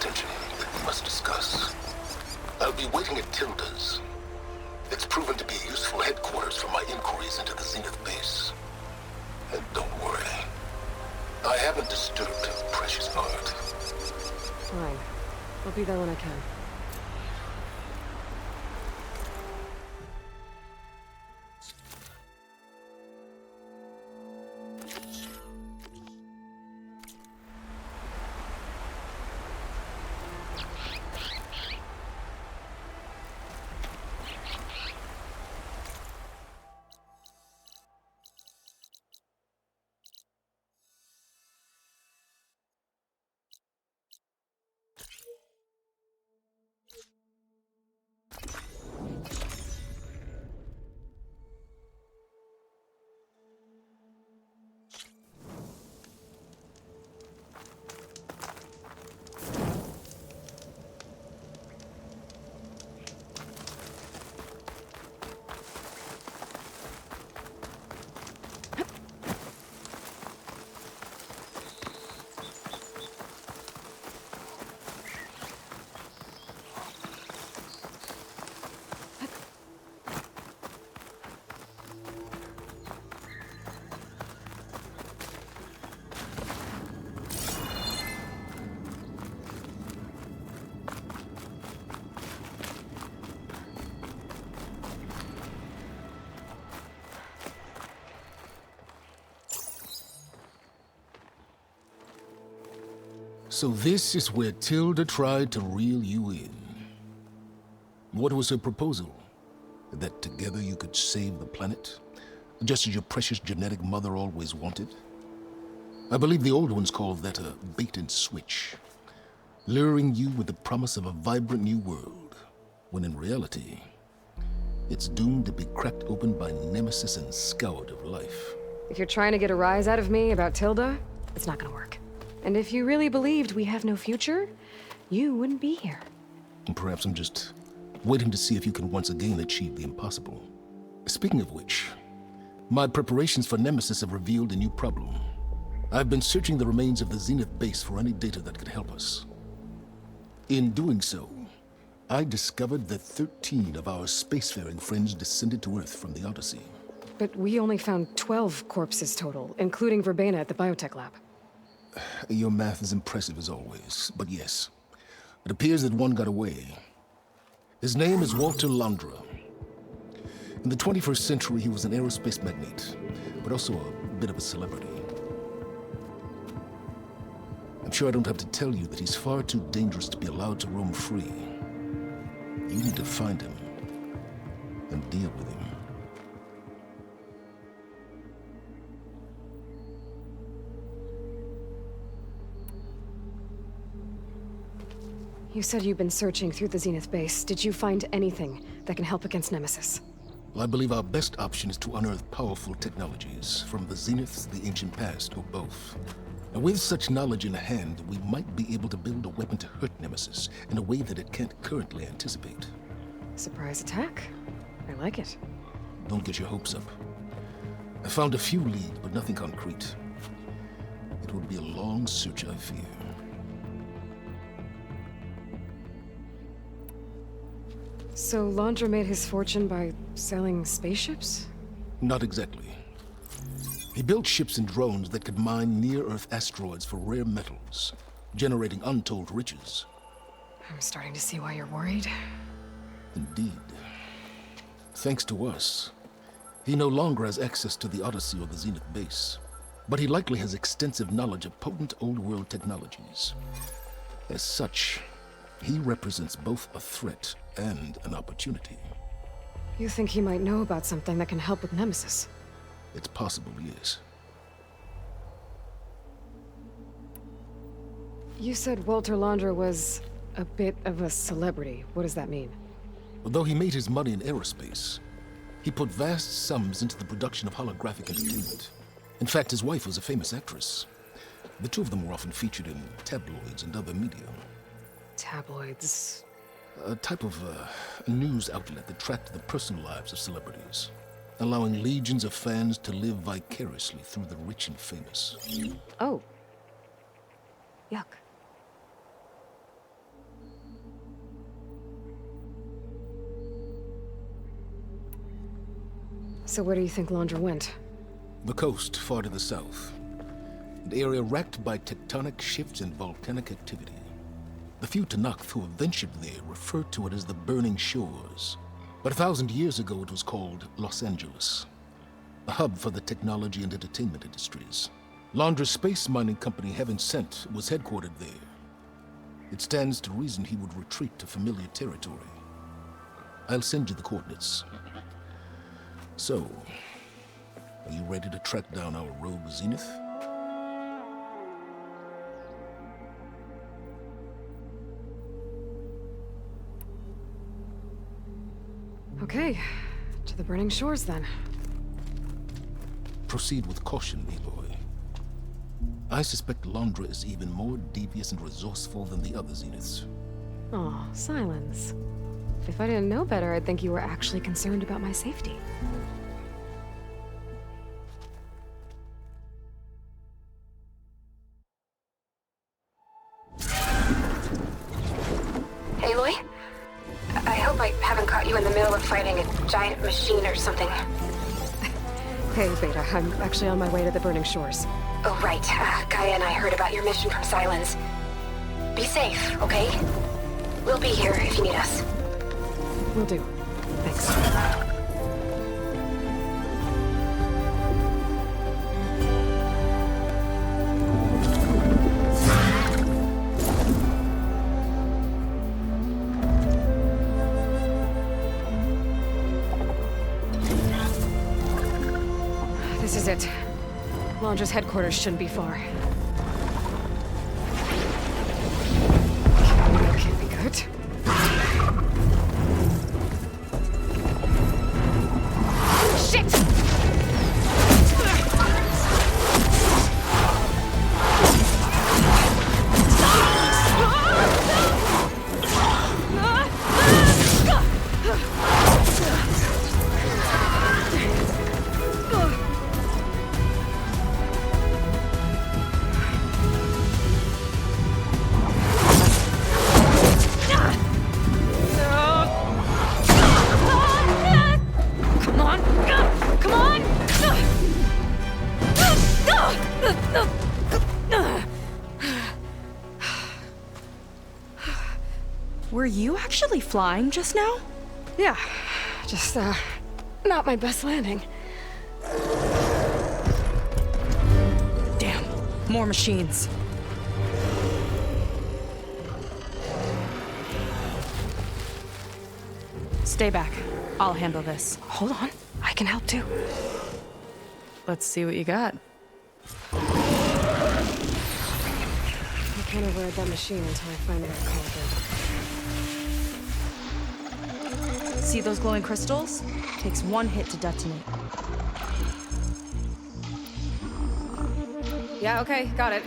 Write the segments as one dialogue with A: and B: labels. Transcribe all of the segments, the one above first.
A: attention that we must discuss. I'll be waiting at Tilda's. It's proven to be a useful headquarters for my inquiries into the Zenith base. And don't worry, I haven't disturbed her precious art.
B: Fine. I'll be there when I can.
A: So this is where Tilda tried to reel you in. What was her proposal? That together you could save the planet? Just as your precious genetic mother always wanted? I believe the old ones called that a bait and switch. Luring you with the promise of a vibrant new world, when in reality, it's doomed to be cracked open by nemesis and scoured of life.
B: If you're trying to get a rise out of me about Tilda, it's not gonna work. And if you really believed we have no future, you wouldn't be here.
A: And perhaps I'm just waiting to see if you can once again achieve the impossible. Speaking of which, my preparations for Nemesis have revealed a new problem. I've been searching the remains of the Zenith base for any data that could help us. In doing so, I discovered that 13 of our spacefaring friends descended to Earth from the Odyssey.
B: But we only found 12 corpses total, including Verbena at the biotech lab.
A: Your math is impressive as always, but yes, it appears that one got away. His name is Walter Londra. In the 21st century, he was an aerospace magnate, but also a bit of a celebrity. I'm sure I don't have to tell you that he's far too dangerous to be allowed to roam free. You need to find him and deal with him.
B: You said you've been searching through the Zenith base. Did you find anything that can help against Nemesis?
A: Well, I believe our best option is to unearth powerful technologies from the Zenith, the ancient past, or both. And with such knowledge in hand, we might be able to build a weapon to hurt Nemesis in a way that it can't currently anticipate.
B: Surprise attack? I like it.
A: Don't get your hopes up. I found a few leads, but nothing concrete. It would be a long search, I fear.
B: So Londra made his fortune by selling spaceships?
A: Not exactly. He built ships and drones that could mine near-Earth asteroids for rare metals, generating untold riches.
B: I'm starting to see why you're worried.
A: Indeed. Thanks to us, he no longer has access to the Odyssey or the Zenith base, but he likely has extensive knowledge of potent old-world technologies. As such, he represents both a threat and an opportunity.
B: You think he might know about something that can help with Nemesis?
A: It's possible, yes.
B: You said Walter Londra was a bit of a celebrity. What does that mean?
A: Although he made his money in aerospace, he put vast sums into the production of holographic entertainment. In fact, his wife was a famous actress. The two of them were often featured in tabloids and other media.
B: Tabloids?
A: A type of news outlet that tracked the personal lives of celebrities, allowing legions of fans to live vicariously through the rich and famous.
B: Oh. Yuck. So where do you think Londra went?
A: The coast, far to the south. An area racked by tectonic shifts and volcanic activity. The few Tanakh who have ventured there refer to it as the Burning Shores. But 1,000 years ago it was called Los Angeles, a hub for the technology and entertainment industries. Londra's space mining company, Heaven Sent, was headquartered there. It stands to reason he would retreat to familiar territory. I'll send you the coordinates. So, are you ready to track down our rogue Zenith?
B: Okay, to the Burning Shores then.
A: Proceed with caution, Aloy. I suspect Londra is even more devious and resourceful than the other Zeniths.
B: Aw, Silence. If I didn't know better, I'd think you were actually concerned about my safety.
C: Aloy? I hope I haven't caught you in the middle of fighting a giant machine or something.
B: Hey, Beta, I'm actually on my way to the Burning Shores.
C: Oh, right. Gaia and I heard about your mission from Silence. Be safe, okay? We'll be here if you need us.
B: Will do. Thanks. This is it. Londra's headquarters shouldn't be far. Can't be good. Shit!
D: Were you actually flying just now?
B: Yeah, just, not my best landing.
D: Damn, more machines. Stay back. I'll handle this.
B: Hold on, I can help too.
D: Let's see what you got.
B: I can't override that machine until I find where I called it.
D: See those glowing crystals? Takes one hit to detonate.
B: Yeah, okay, got it.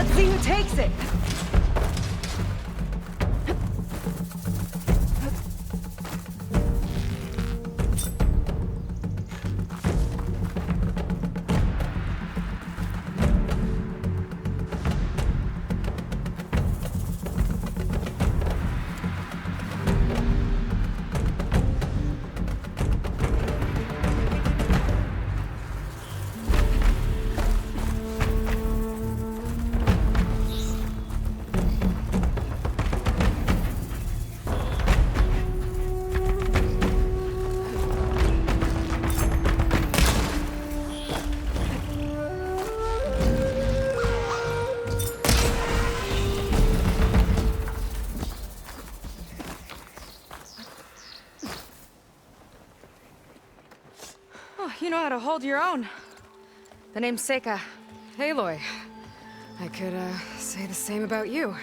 D: Let's see who takes it. You know how to hold your own. The name's Seika.
B: Aloy. I could, say the same about you.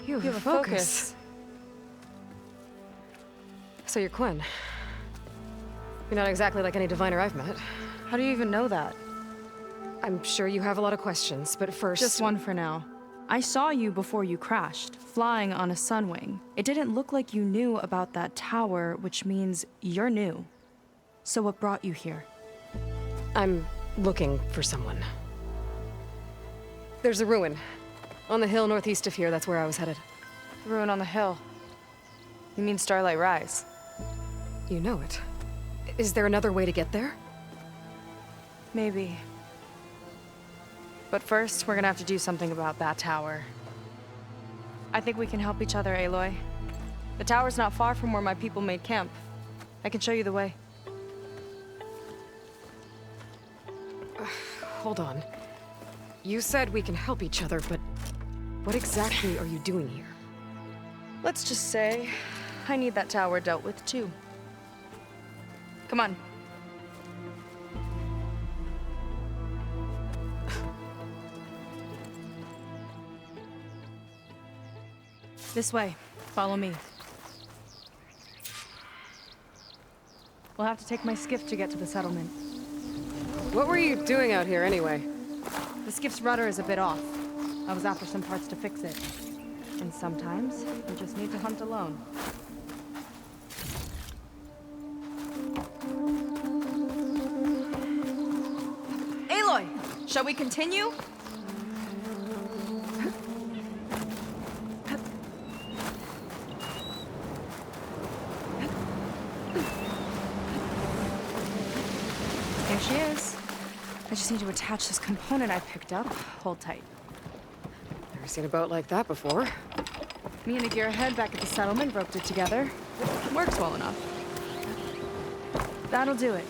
B: You have a focus. So you're Quinn. You're not exactly like any diviner I've met.
D: How do you even know that?
B: I'm sure you have a lot of questions, but first...
D: Just one for now. I saw you before you crashed, flying on a sunwing. It didn't look like you knew about that tower, which means you're new. So what brought you here?
B: I'm looking for someone. There's a ruin. On the hill northeast of here, that's where I was headed.
D: The ruin on the hill. You mean Starlight Rise?
B: You know it. Is there another way to get there?
D: Maybe. But first, we're gonna have to do something about that tower. I think we can help each other, Aloy. The tower's not far from where my people made camp. I can show you the way.
B: Hold on. You said we can help each other, but what exactly are you doing here?
D: Let's just say, I need that tower dealt with too. Come on. This way. Follow me. We'll have to take my skiff to get to the settlement.
B: What were you doing out here anyway?
D: The skiff's rudder is a bit off. I was after some parts to fix it. And sometimes, you just need to hunt alone. Aloy! Shall we continue? There she is. I just need to attach this component I picked up. Hold tight.
B: Never seen a boat like that before.
D: Me and a gearhead back at the settlement roped it together. Works well enough. That'll do it.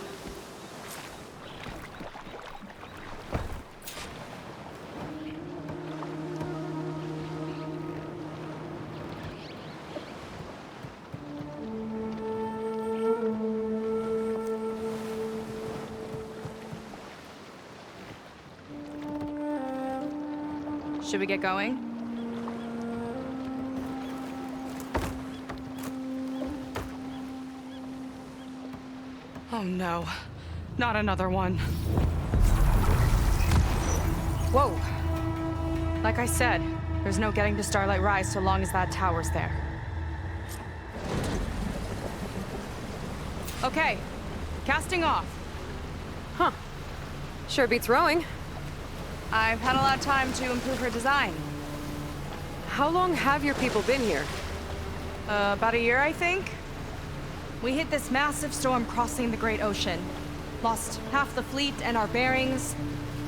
D: Should we get going? Oh no, not another one. Whoa. Like I said, there's no getting to Starlight Rise so long as that tower's there. Okay, casting off.
B: Huh. Sure beats rowing.
D: I've had a lot of time to improve her design.
B: How long have your people been here?
D: About a year, I think. We hit this massive storm crossing the Great Ocean. Lost half the fleet and our bearings.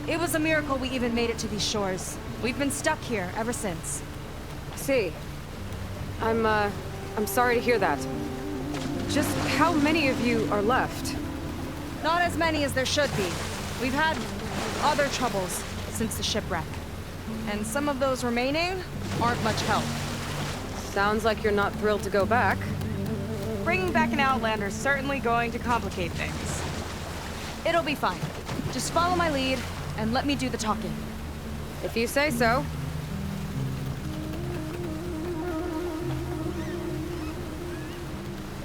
D: It was a miracle we even made it to these shores. We've been stuck here ever since.
B: See. I'm sorry to hear that. Just how many of you are left?
D: Not as many as there should be. We've had other troubles since the shipwreck. And some of those remaining aren't much help.
B: Sounds like you're not thrilled to go back.
D: Bringing back an Outlander's certainly going to complicate things. It'll be fine. Just follow my lead and let me do the talking.
B: If you say so.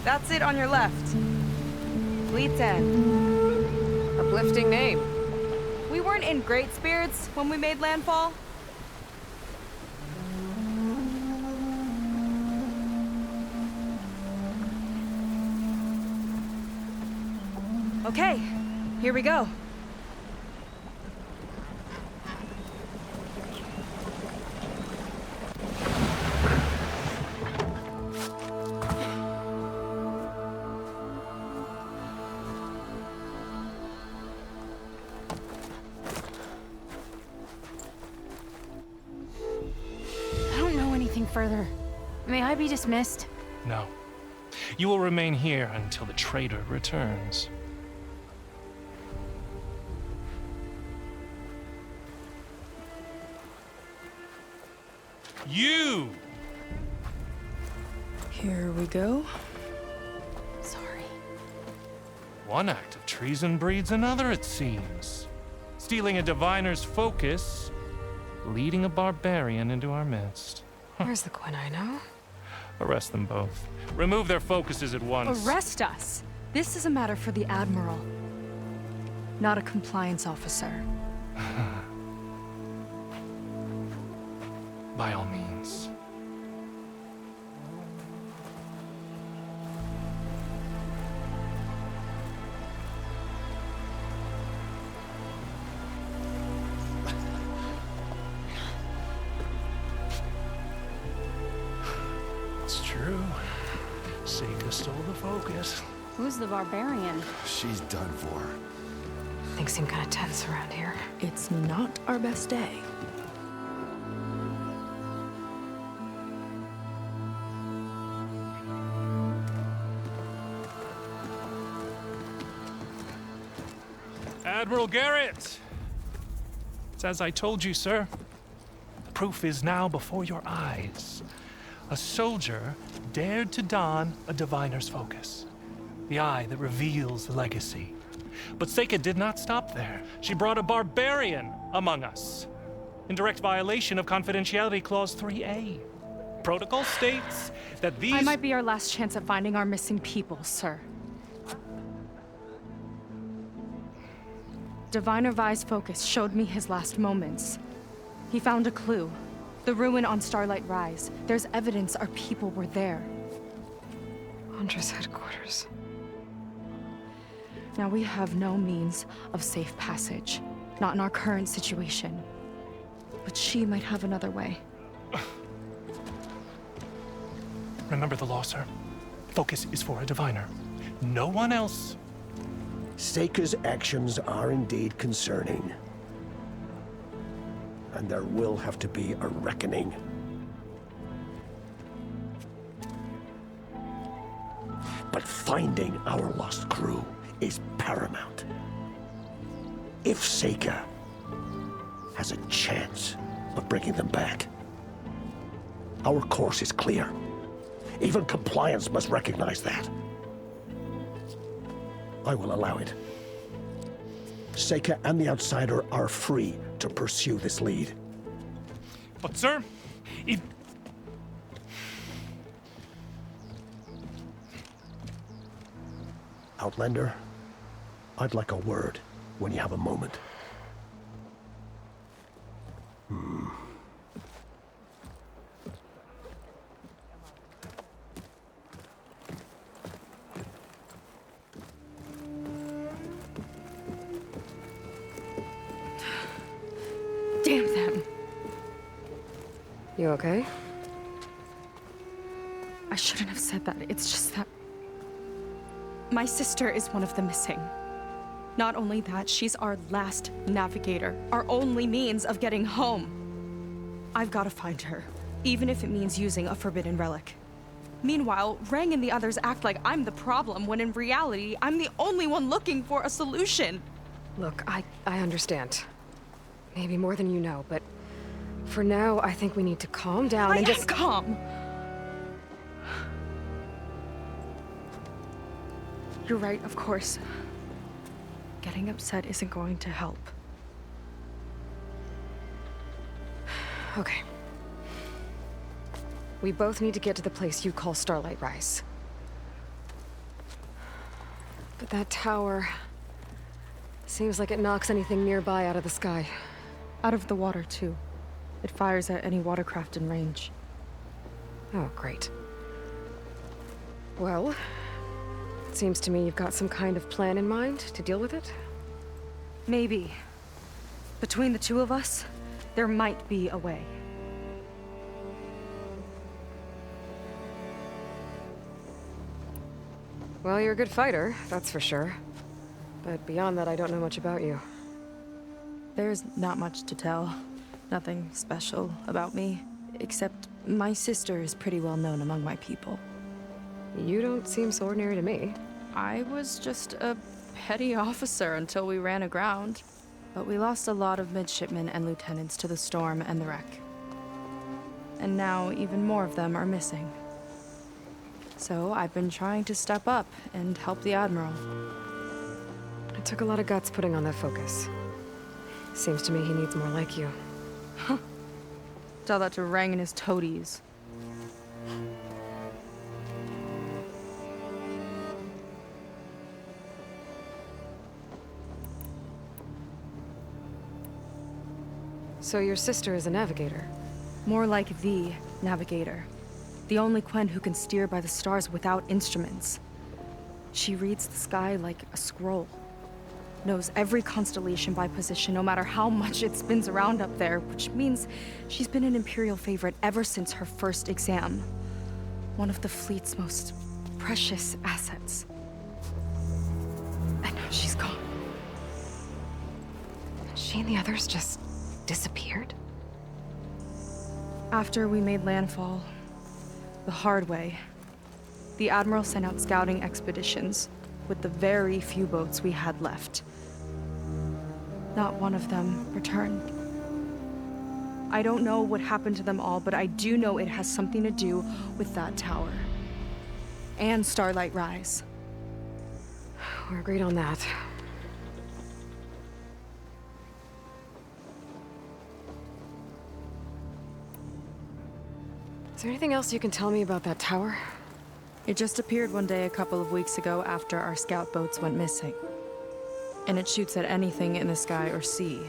D: That's it on your left. Fleet's End.
B: Uplifting name.
D: We weren't in great spirits when we made landfall. Okay, here we go.
E: I don't know anything further. May I be dismissed?
F: No. You will remain here until the traitor returns. You!
E: Here we go. Sorry.
F: One act of treason breeds another, it seems. Stealing a diviner's focus, leading a barbarian into our midst.
B: Where's the quinino?
F: Arrest them both. Remove their focuses at once.
D: Arrest us! This is a matter for the Admiral, not a compliance officer.
F: By all means. It's true. Seika stole the focus.
E: Who's the barbarian?
G: She's done for.
B: Things seem kind of tense around here.
E: It's not our best day.
F: Admiral Garrett! It's as I told you, sir. The proof is now before your eyes. A soldier dared to don a diviner's focus. The eye that reveals the legacy. But Seika did not stop there. She brought a barbarian among us. In direct violation of Confidentiality Clause 3A. Protocol states that these...
D: I might be our last chance at finding our missing people, sir. Diviner Vi's focus showed me his last moments. He found a clue. The ruin on Starlight Rise. There's evidence our people were there.
B: Hunter's headquarters.
D: Now we have no means of safe passage. Not in our current situation. But she might have another way.
F: Remember the law, sir. Focus is for a diviner. No one else.
G: Seika's actions are indeed concerning. And there will have to be a reckoning. But finding our lost crew is paramount. If Seika has a chance of bringing them back, our course is clear. Even compliance must recognize that. I will allow it. Seika and the Outsider are free to pursue this lead.
F: But, sir, if...
G: Outlander, I'd like a word when you have a moment.
D: Damn them!
B: You okay?
D: I shouldn't have said that. It's just that... my sister is one of the missing. Not only that, she's our last navigator. Our only means of getting home. I've got to find her. Even if it means using a forbidden relic. Meanwhile, Rang and the others act like I'm the problem, when in reality, I'm the only one looking for a solution.
B: Look, I understand. Maybe more than you know, but for now, I think we need to calm down
D: I
B: and
D: am
B: just...
D: calm. You're right, of course. Getting upset isn't going to help.
B: Okay. We both need to get to the place you call Starlight Rise. But that tower Seems like it knocks anything nearby out of the sky.
E: Out of the water, too. It fires at any watercraft in range.
B: Oh, great. Well, it seems to me you've got some kind of plan in mind to deal with it.
D: Maybe. Between the two of us, there might be a way.
B: Well, you're a good fighter, that's for sure. But beyond that, I don't know much about you.
E: There's not much to tell. Nothing special about me, except my sister is pretty well known among my people.
B: You don't seem so ordinary to me.
E: I was just a petty officer until we ran aground. But we lost a lot of midshipmen and lieutenants to the storm and the wreck. And now even more of them are missing. So I've been trying to step up and help the Admiral.
B: It took a lot of guts putting on that focus. Seems to me he needs more like you.
E: Tell that to Rang and his toadies.
B: So your sister is a navigator?
D: More like the navigator. The only Quen who can steer by the stars without instruments. She reads the sky like a scroll. Knows every constellation by position, no matter how much it spins around up there, which means she's been an Imperial favorite ever since her first exam. One of the fleet's most precious assets. And now she's gone.
B: She and the others just disappeared?
D: After we made landfall, the hard way, the Admiral sent out scouting expeditions with the very few boats we had left. Not one of them returned. I don't know what happened to them all, but I do know it has something to do with that tower. And Starlight Rise.
B: We're agreed on that. Is there anything else you can tell me about that tower?
E: It just appeared one day a couple of weeks ago after our scout boats went missing. And it shoots at anything in the sky or sea.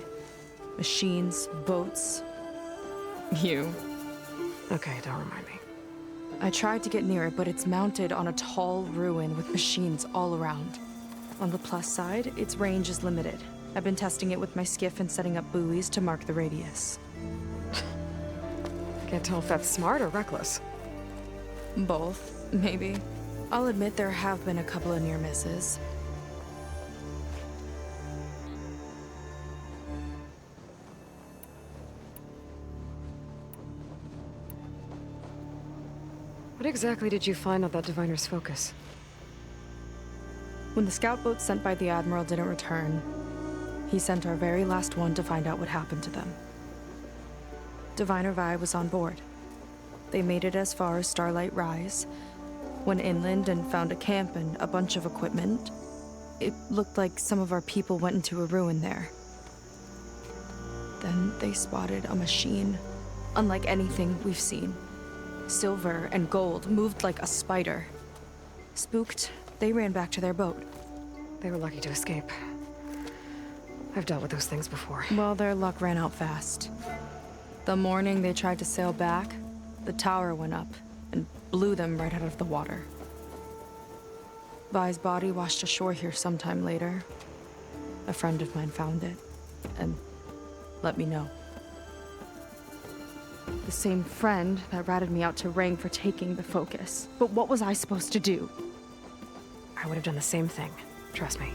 E: Machines, boats. You.
B: Okay, don't remind me.
E: I tried to get near it, but it's mounted on a tall ruin with machines all around. On the plus side, its range is limited. I've been testing it with my skiff and setting up buoys to mark the radius.
B: I can't tell if that's smart or reckless.
E: Both, maybe. I'll admit there have been a couple of near misses.
B: What exactly did you find on that Diviner's focus?
E: When the scout boat sent by the Admiral didn't return, he sent our very last one to find out what happened to them. Diviner Vi was on board. They made it as far as Starlight Rise, went inland and found a camp and a bunch of equipment. It looked like some of our people went into a ruin there. Then they spotted a machine, unlike anything we've seen. Silver and gold, moved like a spider. Spooked, they ran back to their boat.
B: They were lucky to escape. I've dealt with those things before.
E: Well, their luck ran out fast. The morning they tried to sail back, the tower went up and blew them right out of the water. Vi's body washed ashore here sometime later. A friend of mine found it and let me know.
D: The same friend that ratted me out to Rang for taking the focus. But what was I supposed to do?
B: I would have done the same thing. Trust me.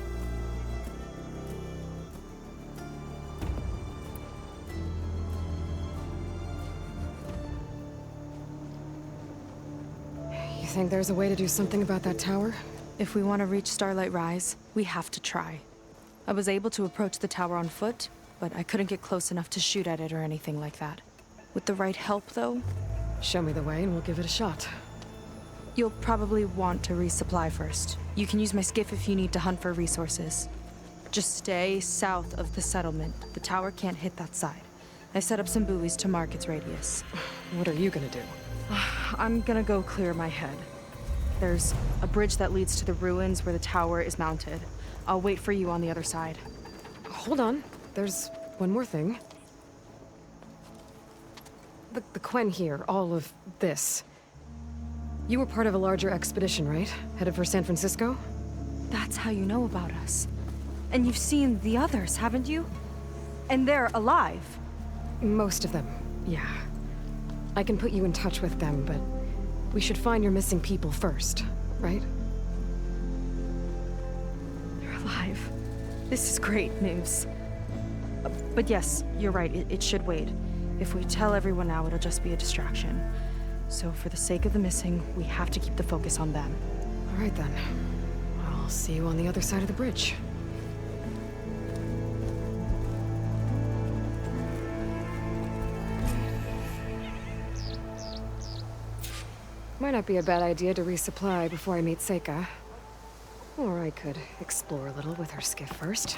B: You think there's a way to do something about that tower?
E: If we want to reach Starlight Rise, we have to try. I was able to approach the tower on foot, but I couldn't get close enough to shoot at it or anything like that. With the right help, though,
B: Show me the way and we'll give it a shot.
E: you'll probably want to resupply first. You can use my skiff if you need to hunt for resources. Just stay south of the settlement. The tower can't hit that side. I set up some buoys to mark its radius.
B: What are you gonna do?
D: I'm gonna go clear my head. There's a bridge that leads to the ruins where the tower is mounted. I'll wait for you on the other side.
B: hold on. There's one more thing. The Quen here, all of this. You were part of a larger expedition, right? Headed for San Francisco?
E: That's how you know about us. And you've seen the others, haven't you? And they're alive.
B: Most of them, yeah. I can put you in touch with them, but we should find your missing people first, right?
E: They're alive. This is great news. But yes, you're right, it should wait. If we tell everyone now, it'll just be a distraction. So for the sake of the missing, we have to keep the focus on them.
B: All right then. I'll see you on the other side of the bridge. Might not be a bad idea to resupply before I meet Seika. Or I could explore a little with her skiff first.